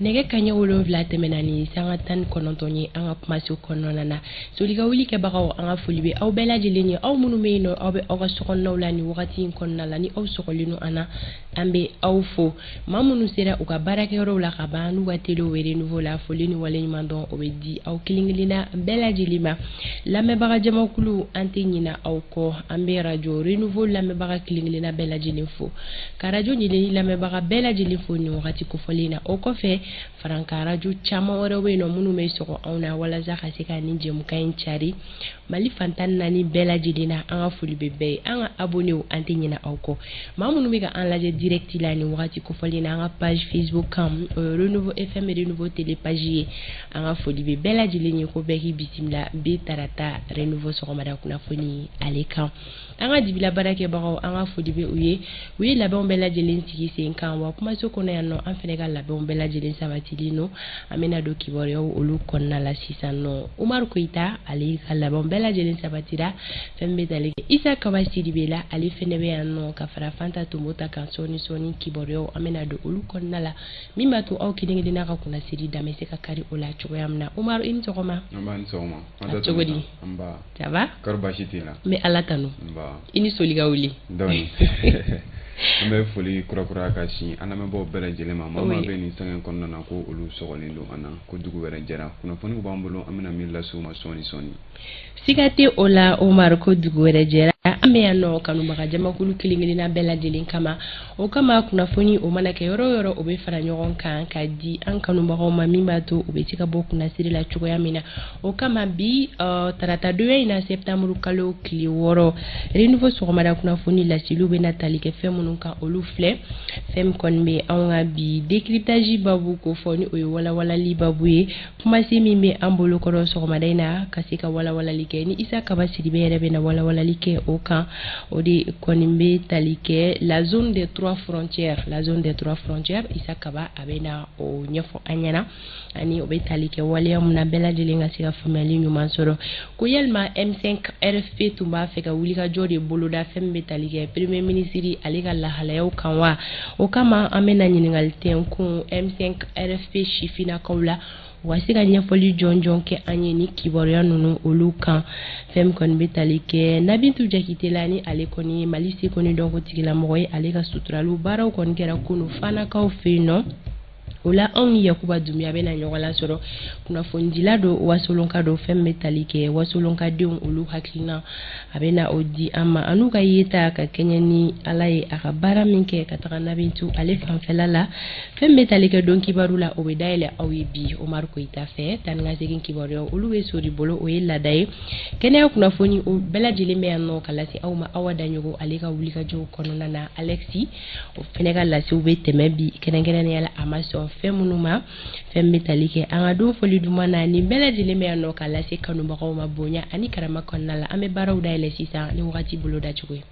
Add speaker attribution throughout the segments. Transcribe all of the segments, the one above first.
Speaker 1: nege kanya wolonvla temenani sanga tan konontonye anga kumaso kononana soliga wuli ke bagaw anga fulibe aw bela jileni aw munu meino aw be aw sokonna wala ni wakati konnala ni aw sokolinu ana ambe aw fo mamunu sera uka barake ro la kabanu watelo were nouveau la folini wala ni mandon obedi aw kilingilina bela jilima lame baga jamakulu antinyina aw ko ambe radio renouveau lame baga kilingilina bela jilinfo ka radio ni lame baga bela jilinfo ni wakati ko folina o ko fe franka radio chama wore we no munu me soko awna wala za khasika ni jemu kain chari mali fantan nani bela jilina anga fuli bebe anga abonné ou antinyina aw ko mamunu mi ga enlager direct la ni wakati ko folina anga page Facebook kam renouveau FM et renouveau télé page anga fuli bebe bela jilini ko beki bisimla be tarata renouveau soko mada kuna foni aleka anga dibila barake bagaw anga fuli be uye la bon bela jilin tiki sen kan wa kuma so kona yanno an fenega la bon bela jilin sabatilino amena do kibore olu konna la sisano Umar Koita ali kala bon bela jilin sabatira fembe dale Isa Kawasi dibela ali fenebe yanno ka fara fanta tumota kan soni kibore amena do olu konna la mimatu au kidingi dinaka kuna siri dame se ka kari ola chugo yamna Umar in tokoma
Speaker 2: amba nsoma
Speaker 1: chugodi
Speaker 2: amba
Speaker 1: tava
Speaker 2: karbashitila
Speaker 1: me alatano
Speaker 2: amba
Speaker 1: ini soliga uli
Speaker 2: doni ambe foli kura ka shi aname bo bela jelema mama be ni sangen kono na ko olu sogolindo ana ko dugu wera jara kuna foni ko bambulo amina milla suma soni
Speaker 1: sigati ola Omar ko dugu wera jara ame ano kanu maka jama kulu kilingili na bela jelin kama o kama kuna foni o mana ke yoro o be fara nyogon kan ka di an kanu maka o mamimba to o be tika boku na siri la chugo yamina o kama bi tarata 2 ina septembre kalo kili woro renouveau sogomada kuna foni la silube na talike femu ka olufle fem konbe anga bi décryptage babu ko foni o wala li babuye kuma simi me ambolo koro sogomada ina kasika wala likeni Isa Kawasi dibere be na wala like oka odi konimbe talike la zone des trois frontières Isa Kaba abena o nyefo anyana ani obe talike wale amna bela jelinga sika family nyuma soro ko yelma M5 RFP tumba feka wulika jode boloda fembe talike premier ministre aliga la halayo kanwa o kama amena nyiningal tenku M5 RFP shifina kaula wasika nyafoli jonjon ke anyeni kiboria nunu oluka fem kon betalike nabintu jakitelani alekoni malisi koni donko tigila moy aleka sutralu baraw kon gera kunu fana kaw fino ola on yakuba dumia bena nyogola soro kuna fondila do wasolonka do femme talike wasolonka de ulu hakina abena odi ama anuka yeta ka kenyani alaye akabara minke katakana bintu ale fanfelala femme talike don kibarula obedaile awibi Omar Koita fe tanga zegin kibario ulu we sori bolo o yella dai kenya kuna foni o bela jilime anno kalasi awma awada nyogo aleka wulika jo konona na Alexi o fenega la si ube temebi kenengena yala amaso femunuma fembe talike anga do foli duma na ni bela jilime anno kalasi kanu bako mabonya ani karama konnala ame baraw daile sisa ni wakati bolo da chugwe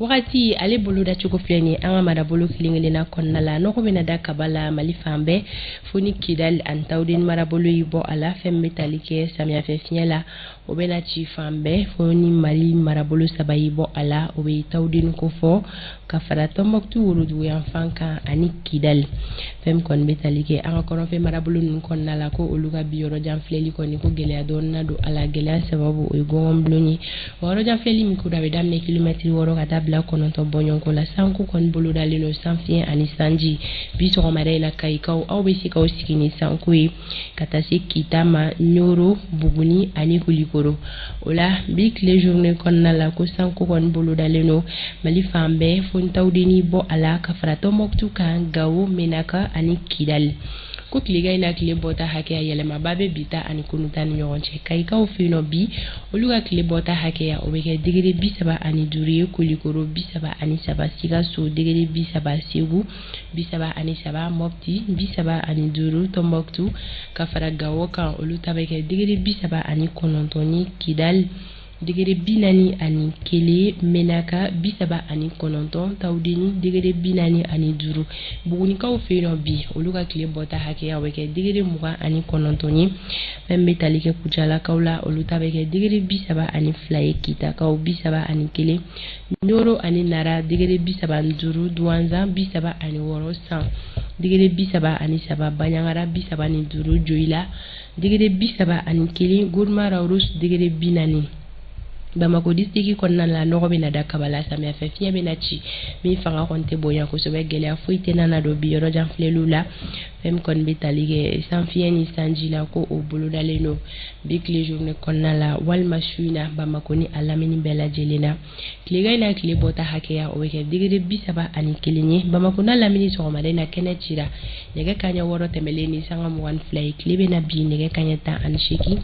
Speaker 1: wakati ale bolo da chugo fleni anga mara bolo kilingile na konnala no ko bena da kabala malifambe foni kidal antawdin mara bolo yibo ala femme talike samia fe fiela o bena ci fambe foni mali mara bolo sabayibo ala o be tawdin ko fo ka fara tomboktu wurudu yan fanka ani kidal fem kon be talike anga kono fe mara bolo nun konnala ko oluga biyoro jam fleli ko ni ko gele adon na do ala gele sababu o gom bloni woro jam fleli mi ko dawe damne kilometri woro ka la kono to bonyon ko la sanku kon bulu dalino sanfien ani sanji biso mare la kaikaw aw be sikaw sikini sanku katasi kitama nyoro buguni ani kulikoro ola big les journées kon na la ko sanku kon bulu dalino mali fambe fon tawdini bo ala ka frato moktu kan gawo menaka ani kidal ko kliga ina kile bota hake ya yelema babe bita ani kunuta ni nyonche kaika ofino bi oluga kile bota hake ya obeke digiri bisaba ani duriye kulikoro bisaba ani saba siga so digiri bisaba segu bisaba ani saba mopti bisaba ani duru tomboktu kafara gawo kan oluta beke digiri bisaba ani konontoni kidal degere binani ani kele menaka bisaba ani kononton tawdeni degere binani ani duru bugunikaw feeno bi olu ka kile bɔta hakɛya bɛ kɛ degere mugan ani kononton ye fɛn bɛ tali kɛ kucalakaw la olu ta bɛ kɛ degere bisaba ani fila ye kitakaw bisaba ani kelen Ndoro ani Nara degere bisaba ani duru Duanza bisaba ani wɔɔrɔ San degere bisaba ani saba Banyangara bisaba ani duru Joila degere bisaba ani kelen Gourma Raurus degere binani Bamako distriki kɔnɔna la nɔgɔ bɛ na da kabala samiyɛ fɛ fiɲɛ bɛ na ci min fanga kɔni tɛ bonya kosɛbɛ gɛlɛya foyi tɛ nana don bi yɔrɔ jan filɛliw la fɛn min kɔni bɛ tali kɛ san fiɲɛ ni sanji la ko o bolodalen don bi tile journée kɔnɔna la walima su in na Bamako ni a lamini bɛɛ lajɛlen na tilegan in na tile bɔta hakɛya o bɛ kɛ degere bisaba ani kelen ye Bamako n'a lamini sɔgɔmada na kɛnɛ cira nɛgɛ kanɲɛ 6 tɛmɛlen ni sanga 22 ye tile bɛ na bi nɛgɛ kanɲɛ 18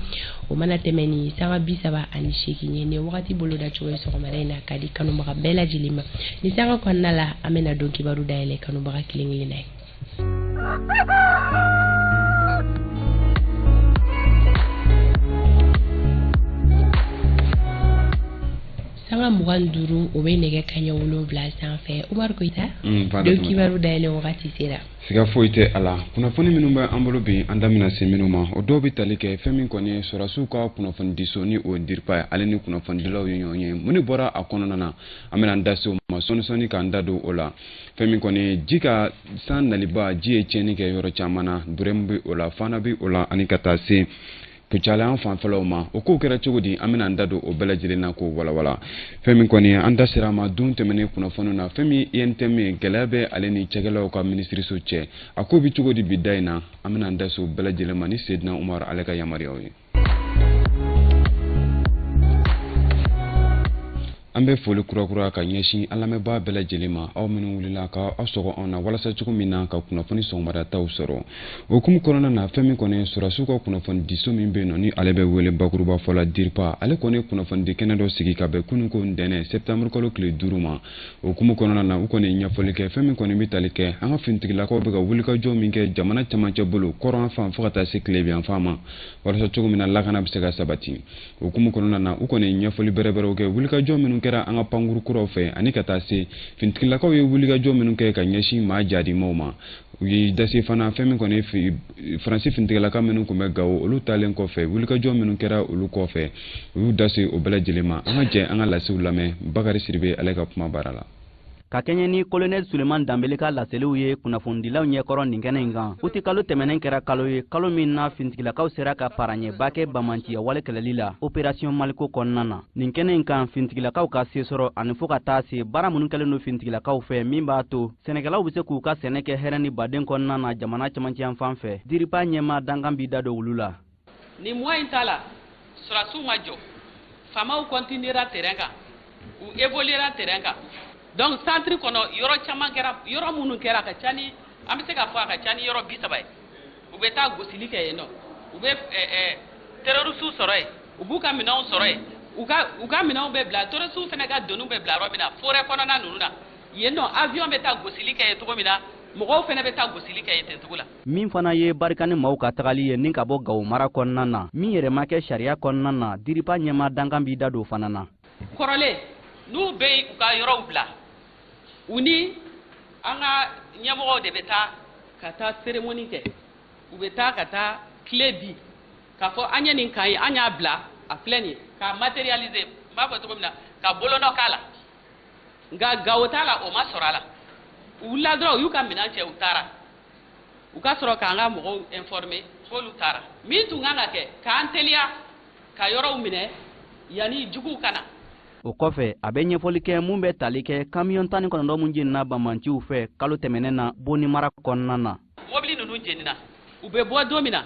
Speaker 1: o mana tɛmɛ ni sanga bisaba ani 8 ye ne wagati boloda cogo ye sɔgɔmada in na ka di kanubaga bɛɛ lajɛlen ma ni sanga kɔnɔna la an bɛna don kibaru dayɛlɛ kanubaga kelen kelen na ye sanga 25 o bɛ nɛgɛ kanɲɛ 7 sanfɛ Umar Koita don kibaru dayɛlɛ wagati sera
Speaker 2: siga foyi tɛ ala kunnafoni minnu bɛ an bolo bi an damina se minnu ma o dɔw bɛ tali kɛ fɛn min kɔni sɔrɔsiw ka kunnafoni diso ni o diripa ye ale ni kunnafonidilaw ye ɲɔgɔn ye mun de bɔra a kɔnɔna na an bɛna an da se o ma sɔni k'an da don o la fɛn min kɔni ji ka san naliba ji ye tiɲɛni kɛ yɔrɔ caman na dɔrɔn bɛ o la fana bɛ o la ani ka taa se Pucala an fanfɛlaw ma o ko kɛra cogo di an bɛna an da don o bɛɛ lajɛlen na ko walawala fɛn min kɔni an da sera ma don tɛmɛnen kunnafoni na fɛn min INTM gɛlɛya bɛ ale ni cɛkɛlaw ka minisiriso cɛ a ko bi cogo di bi da in na an bɛna an da so bɛɛ lajɛlen ma ni Sedina Umar ale ka yamaruyaw ye an bɛ foli kurakura ka ɲɛsin an lamɛnbaa bɛɛ lajɛlen ma aw minnu wulila ka aw sɔgɔ an na walasa cogo min na ka kunnafoni sɔgɔmadataw sɔrɔ o hukumu kɔnɔna na fɛn min kɔni sɔrɔsiw ka kunnafoni diso min bɛ yen nɔ ni ale bɛ wele bakuruba fɔla DIRPA ale kɔni kunnafoni di kɛnɛ dɔ sigi ka bɛn kunun ko ntɛnɛn septembre kalo tile 5 ma o hukumu kɔnɔna na u kɔni ɲɛfɔli kɛ fɛn min kɔni bɛ tali kɛ an ka finitigilakaw bɛ ka wulikajɔ min kɛ jamana camancɛ bolo kɔrɔn fan fo ka taa se tilebiyanfan ma walasa cogo min na lakana bɛ se ka sabati o hukumu kɔnɔna na u kɔni ɲɛfɔli bɛrɛbɛrɛw kɛ wulikajɔ minnu kɛra an ka pankuru kuraw fɛ ani ka taa se finitigilakaw ye wulikajɔ minnu kɛ ka ɲɛsin maa jadimaw ma u ye dase fana fɛn min kɔni faransi finitigilaka minnu tun bɛ Gawo olu talen kɔfɛ wulikajɔ minnu kɛra olu kɔfɛ u y'u dase o bɛɛ lajɛlen ma an ka jɛ an ka lasew lamɛn Bakari Siribe ale ka kuma baara la
Speaker 3: ka kɛɲɛ ni colonel Suleman Danbele ka laseliw ye kunnafonidilaw ɲɛkɔrɔ nin kɛnɛ in kan uti kalo tɛmɛnen kɛra kalo ye kalo min na finitigilakaw sera ka paraɲɛba kɛ bamantiya wale kɛlɛli la opération Maliko kɔnɔna na nin kɛnɛ in kan finitigilakaw ka se sɔrɔ ani fo ka taa se baara minnu kɛlen don finitigilakaw fɛ min b'a to sɛnɛkɛlaw bɛ se k'u ka sɛnɛ kɛ hɛrɛ ni baden kɔnɔna na jamana camancɛ yan fan fɛ DIRPA ɲɛma dankan bi da don olu la
Speaker 4: ni mois in ta la sɔrɔsiw ma jɔ faamaw continuera terrain kan u évoluera terrain kan donc centre kɔnɔ yɔrɔ caman kɛra yɔrɔ minnu kɛra ka ca ni an bɛ se ka fɔ a ka ca ni yɔrɔ 30 ye u bɛ taa gosili kɛ yen nɔ u bɛ terroriste sɔrɔ yen u b'u ka minɛnw sɔrɔ yen u ka minɛnw bɛ bila terroriste fana ka doniw bɛ bila yɔrɔ min na forêt kɔnɔna ninnu na yen nɔ avion bɛ taa gosili kɛ yen cogo min na mɔgɔw fana bɛ taa gosili kɛ yen ten cogo la
Speaker 3: min fana ye barika ni maaw ka tagali ye ni ka bɔ Gawo mara kɔnɔna na min yɛrɛ ma kɛ sariya kɔnɔna na DIRPA ɲɛma dankan bi da don fana na
Speaker 4: kɔrɔlen n'u bɛ u ka yɔrɔw bila u ni an ka ɲɛmɔgɔw de bɛ taa ka taa cérémonie kɛ u bɛ taa ka taa clé di k'a fɔ an ye nin kan ye an y'a bila a filɛ nin ye k'a matérialiser n b'a fɔ cogo min na ka bolonɔ k'a la nka Gawo t'a la o ma sɔrɔ a la u wulila dɔrɔn u y'u ka minɛn cɛ u taara u ka sɔrɔ k'an ka mɔgɔw informer k'olu taara min tun kan ka kɛ k'an teliya ka yɔrɔw minɛ yanni juguw ka na
Speaker 3: o kɔfɛ a bɛ ɲɛfɔli kɛ mun bɛ tali kɛ camion 19 mun jenina Bamantiw fɛ kalo tɛmɛnen na Boni mara kɔnɔna na
Speaker 4: mobili ninnu jenina u bɛ bɔ don min na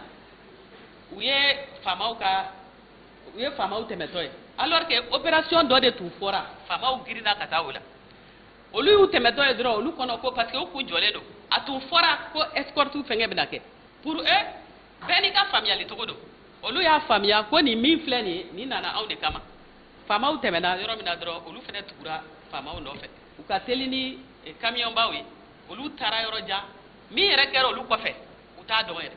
Speaker 4: u ye faamaw tɛmɛtɔ ye alors que opération dɔ de tun fɔra faamaw girinna ka taa o la olu y'u tɛmɛtɔ ye dɔrɔn olu kɔnɔ ko parce que u kun jɔlen don a tun fɔra ko escorte fɛngɛ bɛna kɛ pour eux bɛɛ n'i ka faamuyali cogo don olu y'a faamuya ko nin min filɛ nin ye nin nana anw de kama faamaw tɛmɛna yɔrɔ min na dɔrɔn olu fana tugura faamaw nɔfɛ u ka teli ni camion baw ye olu taara yɔrɔ jan min yɛrɛ kɛra olu kɔfɛ u t'a dɔn yɛrɛ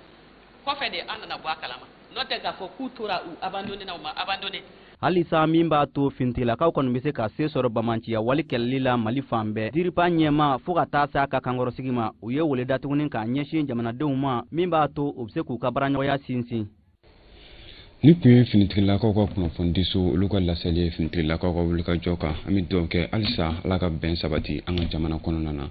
Speaker 4: kɔfɛ de an nana bɔ a kalama n'o tɛ k'a fɔ k'u tora u abandonné na u ma abandonné
Speaker 3: halisa min b'a to fintigilakaw kɔni bɛ se ka se sɔrɔ bamanciya wali kɛlɛli la Mali fan bɛɛ diriba ɲɛma fo ka taa se a ka kankɔrɔsigi ma u ye weleda tuguni k'a ɲɛsin jamanadenw ma min b'a to u bɛ se k'u ka baaraɲɔgɔnya sinsin.
Speaker 2: ni kun ye finitigilakaw ka kunnafonidiso olu ka laseli ye finitigilakaw ka wulikajɔ kan an bɛ dugawu kɛ halisa ala ka bɛn sabati an ka jamana kɔnɔna na.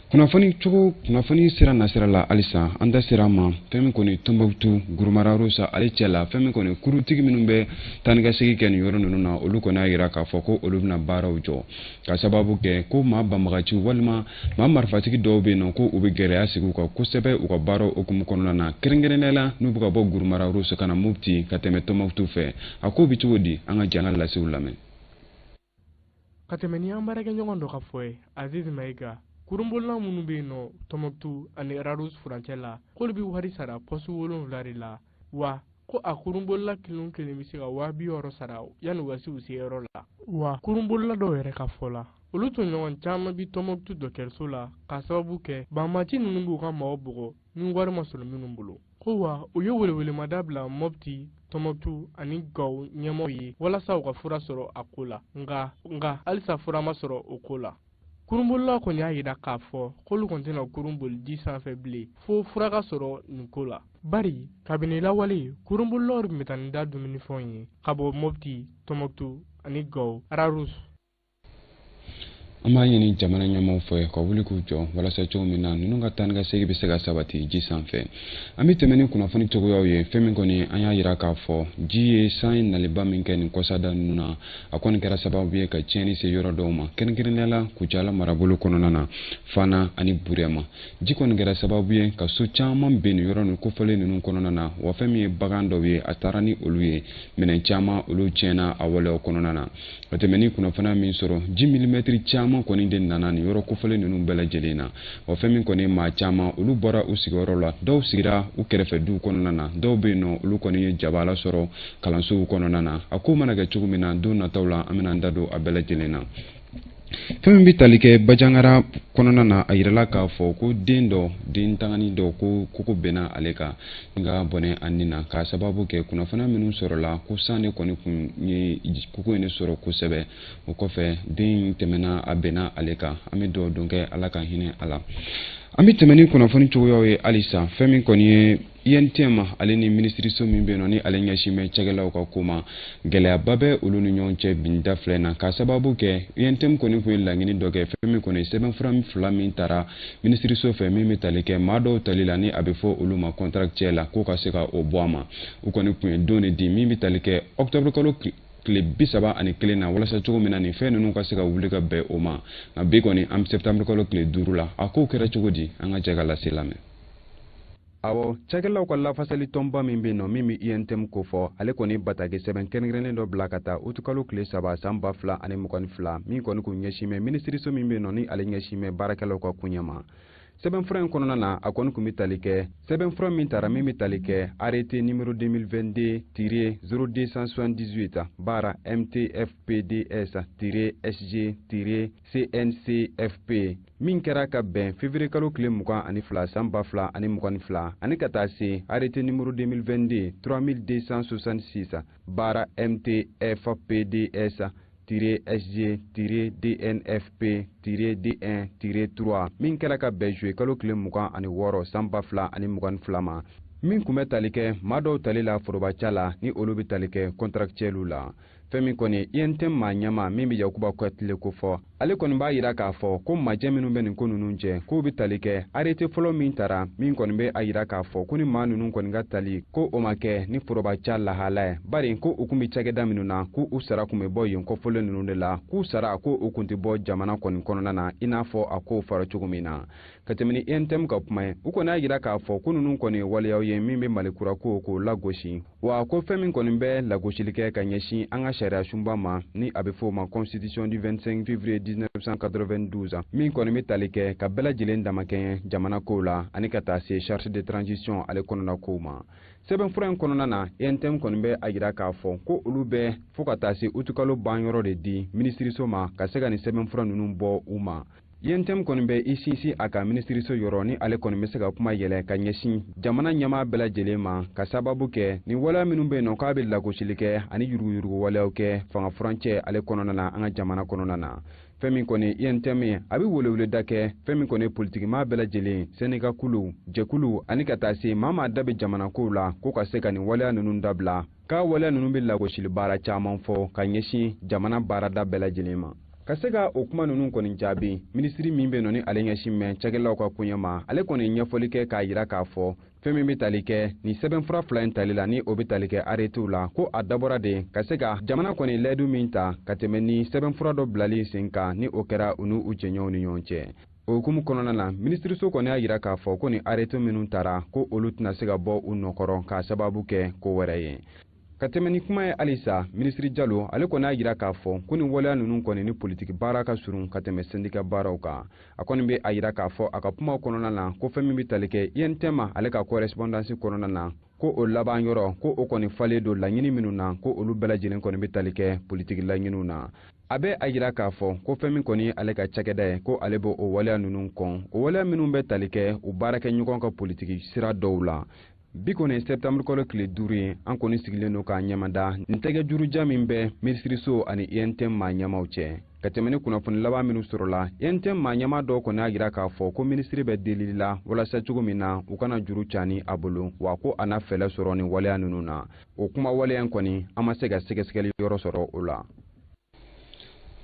Speaker 2: kunnafoni sera nasira la halisa an da sera ma fɛn min kɔni Tombouctou Gurumara Rosa ale cɛ la fɛn min kɔni kurutigi minnu bɛ tanikasegi kɛ nin yɔrɔ ninnu na olu kɔni y'a yira k'a fɔ ko olu bɛna baaraw jɔ ka sababu kɛ ko maa banbagaci walima maa marifatigi dɔw bɛ yen nɔ ko u bɛ gɛlɛya sigi u kan kosɛbɛ u ka baaraw hukumu kɔnɔna na kɛrɛnkɛrɛnnenya la n'u bɛ ka bɔ Gurumara Rosa ka na Mopti ka tɛmɛ Tombouctou fɛ a ko bɛ cogo di an ka jana lasew lamɛn.
Speaker 5: ka tɛmɛ ni an baarakɛɲɔgɔn dɔ ka fɔ ye Aziz Maïga kurumbolila minnu bɛ yen nɔ Tombouctou ani Rarouz furancɛ la k'olu bɛ wari sara pɔsi 7 de la wa ko a kurumbolila kelen kelen bɛ se ka 200 sara yanni u ka se u seyɔrɔ la wa kurumbolila dɔw yɛrɛ ka fɔ la olu tɔɲɔgɔn caman bɛ Tombouctou dɔkitɛriso la ka sababu kɛ banmaci ninnu b'u ka maaw bugɔ ni wari ma sɔrɔ minnu bolo ko wa u ye welewelemada bila Mopti Tombouctou ani Gawo ɲɛmɔgɔw ye walasa u ka fura sɔrɔ a ko la nka halisa fura ma sɔrɔ o ko la. kurumbolila kɔni y'a yira k'a fɔ k'olu kɔni tɛna kurumboli ji sanfɛ bilen fo fura ka sɔrɔ nin ko la bari kabini lawale kurumbolilaw tun bɛ taa ni da dumunifɛnw ye ka bɔ Mopti Tombouctou ani Gawo Rarouz.
Speaker 2: an b'a ɲini jamana ɲɛmaaw fɛ ka wuli k'u jɔ walasa cogo min na ninnu ka taanikasegi bɛ se ka sabati ji sanfɛ an bɛ tɛmɛ ni kunnafoni cogoyaw ye fɛn min kɔni an y'a yira k'a fɔ ji ye san ye naliba min kɛ nin kɔsada ninnu na a kɔni kɛra sababu ye ka tiɲɛni se yɔrɔ dɔw ma kɛrɛnkɛrɛnnenya la Kucala marabolo kɔnɔna na Fana ani Burema ji kɔni kɛra sababu ye ka so caman bɛ nin yɔrɔ ninnu kofɔlen ninnu kɔnɔna na wa fɛn min ye bagan dɔw ye a taara ni olu ye minɛn caman olu tiɲɛna a waleyaw kɔnɔna na ka tɛmɛ ni kunnafoniya min sɔrɔ 10 milimɛtiri caman kɔni de nana nin yɔrɔ kofɔlen ninnu bɛɛ lajɛlen na wa fɛn min kɔni maa caman olu bɔra u sigiyɔrɔ la dɔw sigira u kɛrɛfɛ duw kɔnɔna na dɔw bɛ yen nɔ olu kɔni ye jabala sɔrɔ kalansow kɔnɔna na a ko mana kɛ cogo min na don nataw la an bɛna an da don a bɛɛ lajɛlen na. fɛn min bɛ tali kɛ Bajangara kɔnɔna na a yirala k'a fɔ ko den tangani dɔ ko bɛnna ale kan nka bɔnɛ a nin na k'a sababu kɛ kunnafoniya minnu sɔrɔla ko san de kɔni kun ye koko in de sɔrɔ kosɛbɛ o kɔfɛ den tɛmɛna a bɛnna ale kan an bɛ dugawu don kɛ ala ka hinɛ a la. an bɛ tɛmɛ ni kunnafoni cogoyaw ye halisa fɛn min kɔni ye INTM ale ni minisiriso min bɛ yen nɔ ni ale ɲɛsin bɛ cakɛlaw ka ko ma gɛlɛyaba bɛ olu ni ɲɔgɔn cɛ bin da filɛ na k'a sababu kɛ INTM kɔni kun ye laɲini dɔ kɛ fɛn min kɔni sɛbɛnfura 2 min taara minisiriso fɛ min bɛ tali kɛ maa dɔw tali la ni a bɛ fɔ olu ma contractuel la k'o ka se ka o bɔ a ma u kɔni kun ye don de di min bɛ tali kɛ octobre kalo tile 31 na walasa cogo min na nin fɛn ninnu ka se ka wuli ka bɛn o ma nka bi kɔni an bɛ septembre kalo tile 5 la a kow kɛra cogo di an ka jɛ ka lase lamɛn. awɔ cakɛlaw ka lafasali tɔnba min bɛ yen nɔ min bɛ INTM ko fɔ ale kɔni bataki sɛbɛn kɛrɛnkɛrɛnnen dɔ bila ka taa utukalo tile 3 san 2022 min kɔni kun ɲɛsin bɛ minisiriso min bɛ yen nɔ ni ale ɲɛsin bɛ baarakɛlaw ka koɲɛ ma. sɛbɛnfura in kɔnɔna na a kɔni kun bɛ tali kɛ sɛbɛnfura min taara min bɛ tali kɛ arrêté numéro 2022-0278 baara MTFPDS-SG-CNCFP min kɛra ka bɛn février kalo tile 22 san 2022 ani ka taa se arrêté numéro 2022-3266 baara MTFPDS SG-DNFP-D1-3 min kɛra ka bɛn juillet kalo tile 26 san 2022 ma min kun bɛ tali kɛ maa dɔw tali la forobaca la ni olu bɛ tali kɛ contractuel la fɛn min kɔni INTM maa ɲɛma min bɛ Yakuba Kuyatile ko fɔ ale kɔni b'a yira k'a fɔ ko majɛ minnu bɛ nin ko ninnu cɛ k'u bɛ tali kɛ arrêté fɔlɔ min taara min kɔni bɛ a yira k'a fɔ ko ni maa ninnu kɔni ka tali ko o ma kɛ ni forobaca lahala ye bari ko u kun bɛ cakɛda minnu na k'u sara kun bɛ bɔ yen kɔfɔlen ninnu de la k'u sara ko u kun tɛ bɔ jamana kɔni kɔnɔna na i n'a fɔ a kow fara cogo min na ka tɛmɛ ni INTM ka kuma ye u kɔni y'a yira k'a fɔ ko ninnu kɔni ye waleyaw ye min bɛ Malikura ko k'o lagosi wa ko fɛn min kɔni bɛ lagosili kɛ ka ɲɛsin an ka sariya sunba ma ni a bɛ fɔ o ma constitution du 25 février 1992 min kɔni bɛ tali kɛ ka bɛɛ lajɛlen damakɛɲɛ jamana kow la ani ka taa se charte de transition ale kɔnɔna kow ma sɛbɛnfura in kɔnɔna na INTM kɔni bɛ a yira k'a fɔ ko olu bɛ fo ka taa se utukalo ban yɔrɔ de di minisiriso ma ka se ka nin sɛbɛnfura ninnu bɔ u ma yentem kɔni bɛ ICC a ka ministiriso yɔrɔ ni ale kɔni bɛ se ka kuma yɛlɛ ka ɲɛsin jamana ɲɛmaa bɛɛ lajɛlen ma ka sababu kɛ ni waleya minnu bɛ yen nɔ k'a bɛ lagosili kɛ ani yuruguyurugu waleyaw kɛ fanga furancɛ ale kɔnɔna na an ka jamana kɔnɔna na fɛn min kɔni yentem a bɛ weleweleda kɛ fɛn min kɔni politikimaa bɛɛ lajɛlen Senegal kulu jɛkulu ani ka taa se maa da bɛ jamana kow la ko ka se ka nin waleya ninnu dabila k'a waleya ninnu bɛ lagosili baara caman fɔ ka ɲɛsin jamana baarada bɛɛ lajɛlen ma ka se ka o kuma ninnu kɔni jaabi minisiri min bɛ nɔ ni ale ɲɛsin mɛn cakɛlaw ka koɲɛ ma ale kɔni ɲɛfɔli kɛ k'a yira k'a fɔ fɛn min bɛ tali kɛ ni sɛbɛnfura fila in tali la ni o bɛ tali kɛ arrêtew la ko a dabɔra de ka se ka jamana kɔni layidu min ta ka tɛmɛ ni sɛbɛnfura dɔ bilali sen kan ni o kɛra u n'u jɛɲɔgɔnw ni ɲɔgɔn cɛ o hukumu kɔnɔna na minisiriso kɔni y'a yira k'a fɔ ko ni arrêté minnu taara ko olu tɛna se ka bɔ u nɔkɔrɔ k'a sababu kɛ ko wɛrɛ ye ka tɛmɛ ni kuma ye halisa minisiri Jalo ale kɔni y'a yira k'a fɔ ko ni waleya ninnu kɔni ni politiki baara ka surun ka tɛmɛ syndicat baaraw kan a kɔni bɛ a yira k'a fɔ a ka kumaw kɔnɔna na ko fɛn min bɛ tali kɛ INTM ale ka correspondance kɔnɔna na ko o laban yɔrɔ ko o kɔni falen don laɲini minnu na ko olu bɛɛ lajɛlen kɔni bɛ tali kɛ politiki laɲiniw na a bɛ a yira k'a fɔ ko fɛn min kɔni ale ka cakɛda ye ko ale b'o waleya ninnu kɔn o waleya minnu bɛ tali kɛ u baarakɛɲɔgɔn ka politiki sira dɔw la bi kɔni septembre kalo tile 5 ye an kɔni sigilen don k'a ɲɛmada nin tɛgɛ juruja min bɛ minisiriso ani INTM maa ɲɛmaw cɛ ka tɛmɛ ni kunnafoni laban minnu sɔrɔla INTM maa ɲɛma dɔw kɔni y'a yira k'a fɔ ko minisiri bɛ delili la walasa cogo min na u kana juru cani a bolo wa ko a na fɛlɛ sɔrɔ ni waleya ninnu na o kuma waleya kɔni an ma se ka sɛgɛsɛgɛli yɔrɔ sɔrɔ o la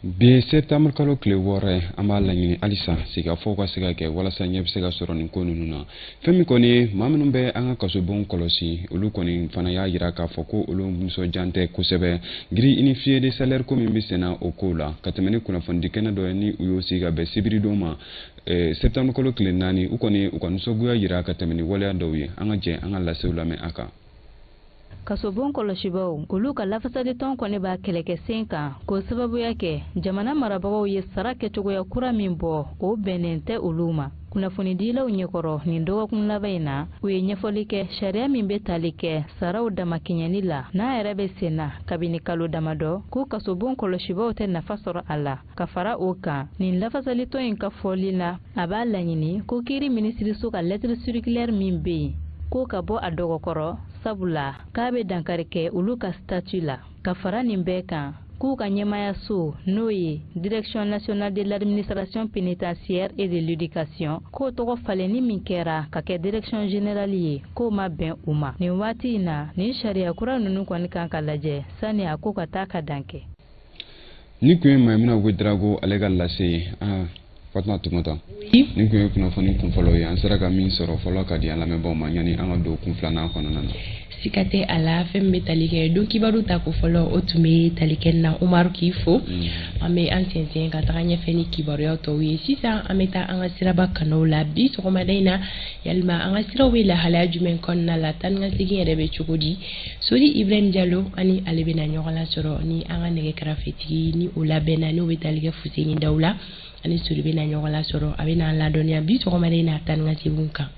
Speaker 2: bi septembre kalo tile 6 an b'a laɲini halisa sigafɔw ka se ka kɛ walasa ɲɛ bɛ se ka sɔrɔ nin ko ninnu na fɛn min kɔni maa minnu bɛ an ka kasobon kɔlɔsi olu kɔni fana y'a yira k'a fɔ ko olu nisɔndiya tɛ kosɛbɛ grille unifiée de salaire ko min bɛ senna o ko la ka tɛmɛ ni kunnafonidi kɛnɛ dɔ ye ni u y'o sigi ka bɛn sibiri don ma septembre kalo tile 4 u kɔni u ka nisɔngoya yira ka tɛmɛ ni waleya dɔw ye an ka jɛ an ka lasew lamɛn a kan
Speaker 6: kasobon kɔlɔsibaw olu ka lafasali tɔn kɔni b'a kɛlɛkɛ sen kan k'o sababuya kɛ jamana marabagaw ye sara kɛcogoya kura min bɔ o bɛnnen tɛ olu ma kunnafonidilaw ɲɛkɔrɔ nin dɔgɔkun laban in na u ye ɲɛfɔli kɛ sariya min bɛ tali kɛ saraw damakiɲɛni la n'a yɛrɛ bɛ sen na kabini kalo damadɔ ko kasobon kɔlɔsibaw tɛ nafa sɔrɔ a la ka fara o kan nin lafasali tɔn in ka fɔli la a b'a laɲini ko kiiri minisiriso ka lettre circulaire min bɛ yen ko ka bɔ a dɔgɔkɔrɔ sabula k'a bɛ dankari kɛ olu ka statut la ka fara nin bɛɛ kan k'u ka ɲɛmayaso n'o ye direction nationale de l'administration pénitentiaire et de l'éducation k'o tɔgɔ falenni min kɛra ka kɛ direction générale ye k'o ma bɛn u ma nin waati in na nin sariya kura ninnu kɔni kan ka lajɛ sani a ko ka taa ka dan kɛ
Speaker 2: ni kun ye Maimuna Ouedraogo ale ka lase Fatuma Tumata ni kun ye kunnafoni kun fɔlɔ ye an sera ka min sɔrɔ fɔlɔ ka di an lamɛnbaaw ma yanni an ka don kun filanan kɔnɔna na
Speaker 1: sika tɛ a la fɛn min bɛ tali kɛ don kibaru ta ko fɔlɔ o tun bɛ tali kɛ na Umaru k'i fo an bɛ an sɛnsɛn ka taga ɲɛfɛ ni kibaruya tɔw ye sisan an bɛ taa an ka siraba kanaw la bi sɔgɔmada in na yalima an ka siraw bɛ lahalaya jumɛn kɔnɔna la tan ka segin yɛrɛ bɛ cogo di Sori Ibrahim Diallo ani ale bɛna ɲɔgɔn lasɔrɔ ni an ka nɛgɛ kɛrɛfɛtigi ni o labɛnna n'o bɛ tali kɛ Fuseni Dawula ani Sori bɛna ɲɔgɔn lasɔrɔ a bɛna an ladɔnniya bi sɔgɔmada in na tan ka segin kan